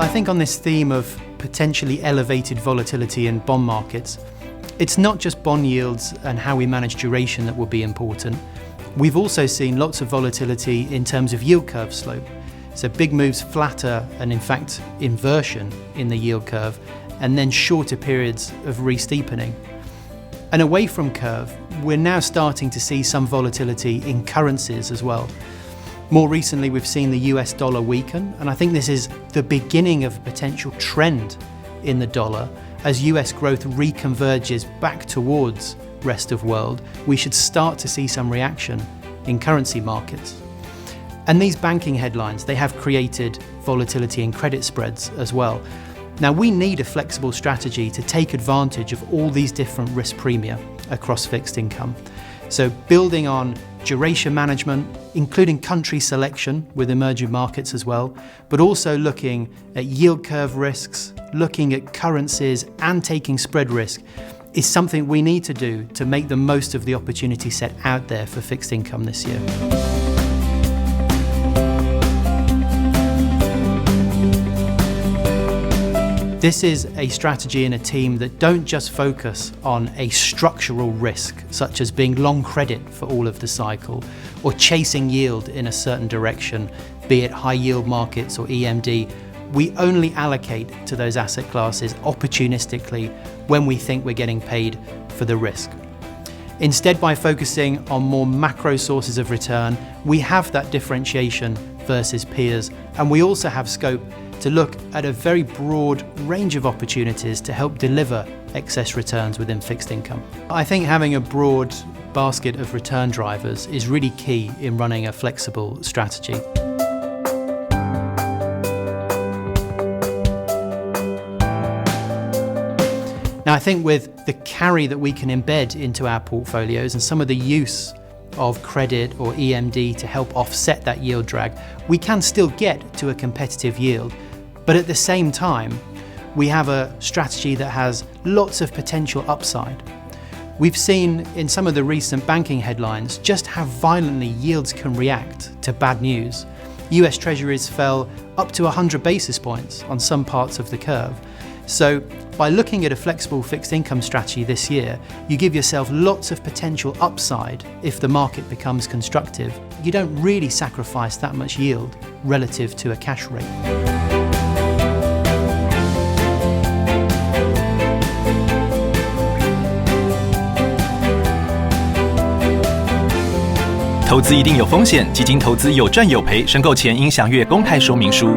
think on this theme of potentially elevated volatility in bond markets, it's not just bond yields and how we manage duration that will be important. We've also seen lots of volatility in terms of yield curve slope. So big moves flatter and in fact inversion in the yield curve, and then shorter periods of re-steepening. And away from curve, we're now starting to see some volatility in currencies as well. More recently, we've seen the US dollar weaken, and I think this is the beginning of a potential trend in the dollar. As US growth reconverges back towards rest of world, we should start to see some reaction in currency markets. And these banking headlines, they have created volatility in credit spreads as well. Now, we need a flexible strategy to take advantage of all these different risk premia across fixed income. So building on duration management, including country selection with emerging markets as well, but also looking at yield curve risks, looking at currencies and taking spread risk is something we need to do to make the most of the opportunity set out there for fixed income this year. This is a strategy and a team that don't just focus on a structural risk, such as being long credit for all of the cycle, or chasing yield in a certain direction, be it high yield markets or EMD. We only allocate to those asset classes opportunistically when we think we're getting paid for the risk. Instead, by focusing on more macro sources of return, we have that differentiation versus peers, and we also have scope to look at a very broad range of opportunities to help deliver excess returns within fixed income. I think having a broad basket of return drivers is really key in running a flexible strategy. Now, I think with the carry that we can embed into our portfolios and some of the use of credit or EMD to help offset that yield drag, we can still get to a competitive yield. But at the same time, we have a strategy that has lots of potential upside. We've seen in some of the recent banking headlines just how violently yields can react to bad news. US Treasuries fell up to 100 basis points on some parts of the curve. So by looking at a flexible fixed income strategy this year, you give yourself lots of potential upside if the market becomes constructive. You don't really sacrifice that much yield relative to a cash rate.投资一定有风险，基金投资有赚有赔，申购前应详阅公开说明书。